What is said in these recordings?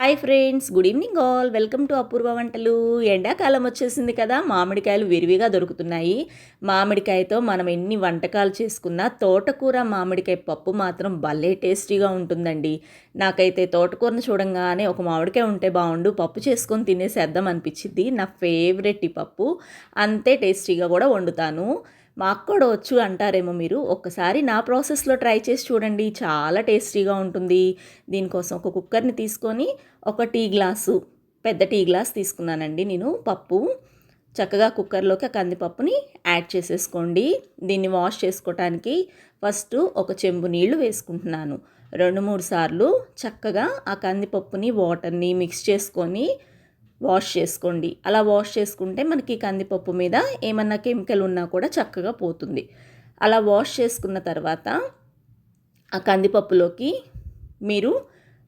Hi friends, good evening all. Welcome to Apoorva Vantalu. ఎండాకాలం వచ్చేసింది కదా, మామిడికాయలు విరివిగా దొరుకుతున్నాయి. మామిడికాయతో మనం ఎన్ని వంటకాలు చేసుకున్నా తోటకూర మామిడికాయ పప్పు మాత్రం భలే టేస్టీగా ఉంటుందండి. నాకైతే తోటకూరను చూడంగానే ఒక మామిడికాయ ఉంటే బాగుండు, పప్పు చేసుకొని తినేసేద్దాం అనిపించింది. నా ఫేవరెట్ ఈ పప్పు. అంతే టేస్టీగా కూడా వండుతాను. మాకు కూడా వచ్చు అంటారేమో మీరు. ఒక్కసారి నా ప్రాసెస్లో ట్రై చేసి చూడండి, చాలా టేస్టీగా ఉంటుంది. దీనికోసం ఒక కుక్కర్ని తీసుకొని ఒక టీ గ్లాసు, పెద్ద టీ గ్లాస్ తీసుకున్నానండి నేను పప్పు. చక్కగా కుక్కర్లోకి ఆ కందిపప్పుని యాడ్ చేసేసుకోండి. దీన్ని వాష్ చేసుకోవటానికి ఫస్ట్ ఒక చెంబు నీళ్లు వేసుకుంటున్నాను. 2-3 సార్లు చక్కగా ఆ కందిపప్పుని వాటర్ని మిక్స్ చేసుకొని వాష్ చేసుకోండి. అలా వాష్ చేసుకుంటే మనకి కందిపప్పు మీద ఏమన్నా కెమికల్ ఉన్నా కూడా చక్కగా పోతుంది. అలా వాష్ చేసుకున్న తర్వాత ఆ కందిపప్పులోకి మీరు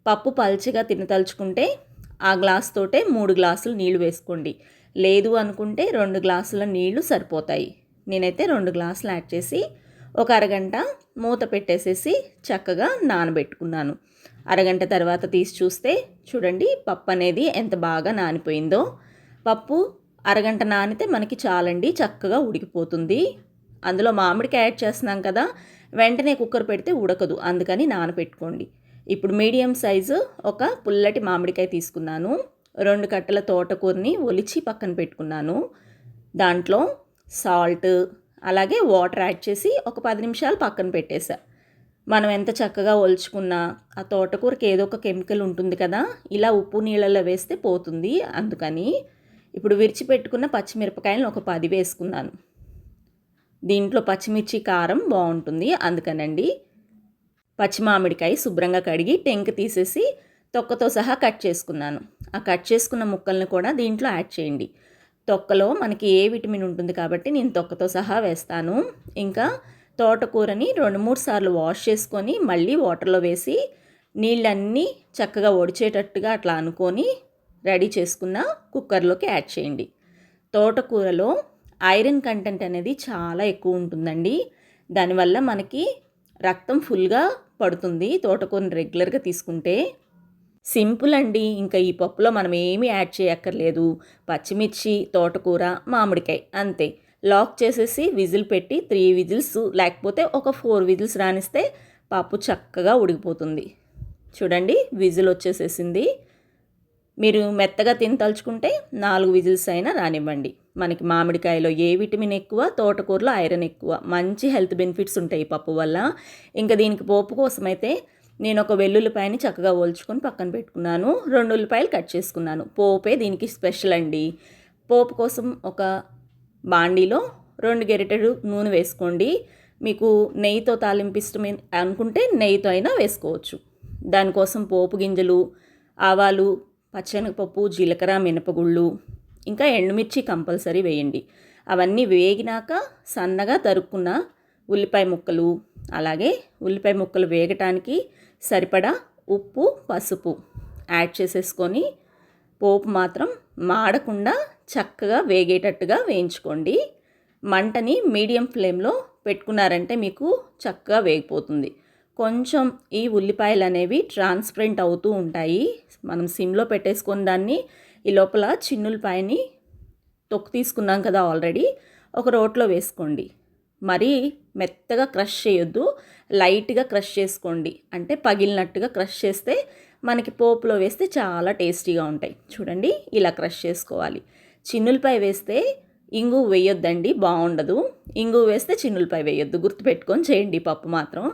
పప్పు పల్చగా తినదలుచుకుంటే ఆ గ్లాస్ తోటే 3 గ్లాసులు నీళ్లు వేసుకోండి. లేదు అనుకుంటే 2 గ్లాసుల నీళ్లు సరిపోతాయి. నేనైతే 2 గ్లాసులు యాడ్ చేసి ఒక అరగంట మూత పెట్టేసేసి చక్కగా నానబెట్టుకున్నాను. అరగంట తర్వాత తీసి చూస్తే చూడండి, పప్పు అనేది ఎంత బాగా నానిపోయిందో. పప్పు అరగంట నానితే మనకి చాలండి, చక్కగా ఉడికిపోతుంది. అందులో మామిడికాయ యాడ్ చేస్తున్నాం కదా, వెంటనే కుక్కర్ పెడితే ఉడకదు, అందుకని నానబెట్టుకోండి. ఇప్పుడు మీడియం సైజు ఒక పుల్లటి మామిడికాయ తీసుకున్నాను. 2 కట్టల తోటకూరని ఒలిచి పక్కన పెట్టుకున్నాను. దాంట్లో సాల్ట్ అలాగే వాటర్ యాడ్ చేసి ఒక 10 నిమిషాలు పక్కన పెట్టేసా. మనం ఎంత చక్కగా ఒలుచుకున్నా ఆ తోటకూరకి ఏదో ఒక కెమికల్ ఉంటుంది కదా, ఇలా ఉప్పు నీళ్ళలో వేస్తే పోతుంది. అందుకని ఇప్పుడు విరిచిపెట్టుకున్న పచ్చిమిరపకాయలను ఒక 10 వేసుకున్నాను. దీంట్లో పచ్చిమిర్చి కారం బాగుంటుంది, అందుకనండి. పచ్చి మామిడికాయ శుభ్రంగా కడిగి టెంక తీసేసి తొక్కతో సహా కట్ చేసుకున్నాను. ఆ కట్ చేసుకున్న ముక్కల్ని కూడా దీంట్లో యాడ్ చేయండి. తొక్కలో మనకి ఏ విటమిన్ ఉంటుంది కాబట్టి నేను తొక్కతో సహా వేస్తాను. ఇంకా తోటకూరని 2-3 సార్లు వాష్ చేసుకొని మళ్ళీ వాటర్లో వేసి నీళ్ళన్నీ చక్కగా ఒడిచేటట్టుగా అట్లా అనుకొని రెడీ చేసుకున్న కుక్కర్లోకి యాడ్ చేయండి. తోటకూరలో ఐరన్ కంటెంట్ అనేది చాలా ఎక్కువ ఉంటుందండి. దానివల్ల మనకి రక్తం ఫుల్గా పడుతుంది తోటకూరని రెగ్యులర్గా తీసుకుంటే. సింపుల్ అండి. ఇంకా ఈ పప్పులో మనం ఏమీ యాడ్ చేయక్కర్లేదు. పచ్చిమిర్చి, తోటకూర, మామిడికాయ అంతే. లాక్ చేసేసి విజిల్ పెట్టి 3 విజిల్స్ లేకపోతే ఒక 4 విజిల్స్ రానిస్తే పప్పు చక్కగా ఉడికిపోతుంది. చూడండి, విజిల్ వచ్చేసేసింది. మీరు మెత్తగా తినదలుచుకుంటే 4 విజిల్స్ అయినా రానివ్వండి. మనకి మామిడికాయలో ఏ విటమిన్ ఎక్కువ, తోటకూరలో ఐరన్ ఎక్కువ, మంచి హెల్త్ బెనిఫిట్స్ ఉంటాయి ఈ పప్పు వల్ల. ఇంకా దీనికి పోపు కోసమైతే నేను ఒక వెల్లుల్లిపాయని చక్కగా ఒలుచుకొని పక్కన పెట్టుకున్నాను. 2 ఉల్లిపాయలు కట్ చేసుకున్నాను. పోపే దీనికి స్పెషల్ అండి. పోపు కోసం ఒక బాండీలో 2 గరిటెలు నూనె వేసుకోండి. మీకు నెయ్యితో తాలింపు ఇష్టమే అనుకుంటే నెయ్యితో అయినా వేసుకోవచ్చు. దానికోసం పోపు గింజలు, ఆవాలు, పచ్చెనగపప్పు, జీలకర్ర, మినపగుళ్ళు, ఇంకా ఎండుమిర్చి కంపల్సరీ వేయండి. అవన్నీ వేగినాక సన్నగా తరుక్కున్న ఉల్లిపాయ ముక్కలు, అలాగే ఉల్లిపాయ ముక్కలు వేగటానికి సరిపడా ఉప్పు, పసుపు యాడ్ చేసేసుకొని పోపు మాత్రం మాడకుండా చక్కగా వేగేటట్టుగా వేయించుకోండి. మంటని మీడియం ఫ్లేమ్లో పెట్టుకున్నారంటే మీకు చక్కగా వేగిపోతుంది. కొంచెం ఈ ఉల్లిపాయలు అనేవి ట్రాన్స్పరెంట్ అవుతూ ఉంటాయి. మనం సిమ్లో పెట్టేసుకొని దాన్ని ఈ లోపల చిన్నులపాయని తొక్కు తీసుకున్నాం కదా ఆల్రెడీ, ఒక రోట్లో వేసుకోండి. మరీ మెత్తగా క్రష్ చేయొద్దు, లైట్గా క్రష్ చేసుకోండి. అంటే పగిలినట్టుగా క్రష్ చేస్తే మనకి పోపులో వేస్తే చాలా టేస్టీగా ఉంటాయి. చూడండి, ఇలా క్రష్ చేసుకోవాలి. చిన్నులపాయ వేస్తే ఇంగు వేయొద్దండి, బాగుండదు. ఇంగు వేస్తే చిన్నులపాయ వేయొద్దు, గుర్తుపెట్టుకొని చేయండి పప్పు మాత్రం.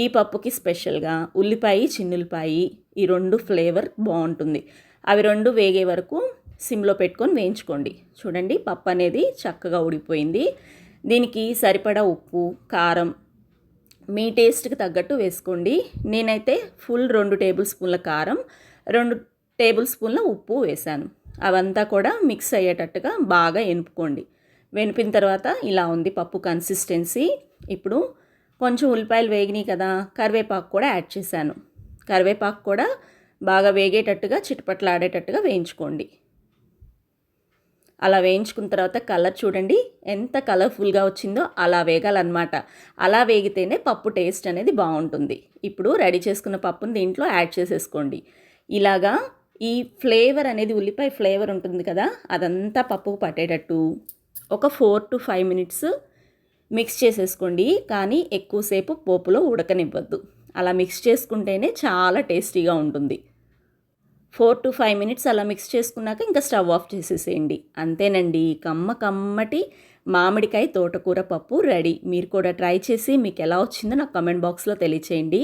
ఈ పప్పుకి స్పెషల్గా ఉల్లిపాయ, చిన్నులపాయ ఈ 2 ఫ్లేవర్ బాగుంటుంది. అవి 2 వేగే వరకు సిమ్లో పెట్టుకొని వేయించుకోండి. చూడండి, పప్పు అనేది చక్కగా ఉడికిపోయింది. దీనికి సరిపడా ఉప్పు, కారం మీ టేస్ట్కి తగ్గట్టు వేసుకోండి. నేనైతే ఫుల్ 2 టేబుల్ స్పూన్ల కారం, 2 టేబుల్ స్పూన్ల ఉప్పు వేశాను. అవంతా కూడా మిక్స్ అయ్యేటట్టుగా బాగా ఎనుపుకోండి. వెనిపిన తర్వాత ఇలా ఉంది పప్పు కన్సిస్టెన్సీ. ఇప్పుడు కొంచెం ఉల్లిపాయలు వేగినాయి కదా, కరివేపాకు కూడా యాడ్ చేశాను. కరివేపాకు కూడా బాగా వేగేటట్టుగా చిటపట్లాడేటట్టుగా వేయించుకోండి. అలా వేయించుకున్న తర్వాత కలర్ చూడండి ఎంత కలర్ఫుల్గా వచ్చిందో, అలా వేగాలన్నమాట. అలా వేగితేనే పప్పు టేస్ట్ అనేది బాగుంటుంది. ఇప్పుడు రెడీ చేసుకున్న పప్పుని దీంట్లో యాడ్ చేసేసుకోండి. ఇలాగా ఈ ఫ్లేవర్ అనేది ఉల్లిపాయ ఫ్లేవర్ ఉంటుంది కదా, అదంతా పప్పుకు పట్టేటట్టు ఒక 4 to 5 మినిట్స్ మిక్స్ చేసేసుకోండి. కానీ ఎక్కువసేపు పోపులో ఉడకనివ్వద్దు. అలా మిక్స్ చేసుకుంటేనే చాలా టేస్టీగా ఉంటుంది. 4 to 5 మినిట్స్ అలా మిక్స్ చేసుకున్నాక ఇంకా స్టవ్ ఆఫ్ చేసేసేయండి. అంతేనండి, కమ్మటి మామిడికాయ తోటకూర పప్పు రెడీ. మీరు కూడా ట్రై చేసి మీకు ఎలా వచ్చిందో నాకు కామెంట్ బాక్స్లో తెలియచేయండి.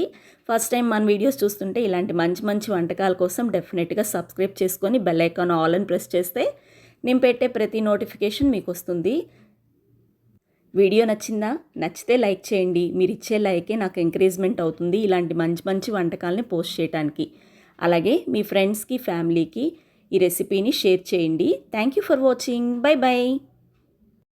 ఫస్ట్ టైం మన వీడియోస్ చూస్తుంటే ఇలాంటి మంచి వంటకాల కోసం డెఫినెట్గా సబ్స్క్రైబ్ చేసుకొని బెల్ ఐకాన్ ఆల్ అని ప్రెస్ చేస్తే నేను పెట్టే ప్రతి నోటిఫికేషన్ మీకు వస్తుంది. వీడియో నచ్చిందా? నచ్చితే లైక్ చేయండి. మీరు ఇచ్చే లైకే నాకు ఎంకరేజ్మెంట్ అవుతుంది ఇలాంటి మంచి వంటకాలని పోస్ట్ చేయడానికి. అలాగే మీ ఫ్రెండ్స్కి, ఫ్యామిలీకి ఈ రెసిపీని షేర్ చేయండి. Thank you for watching. By.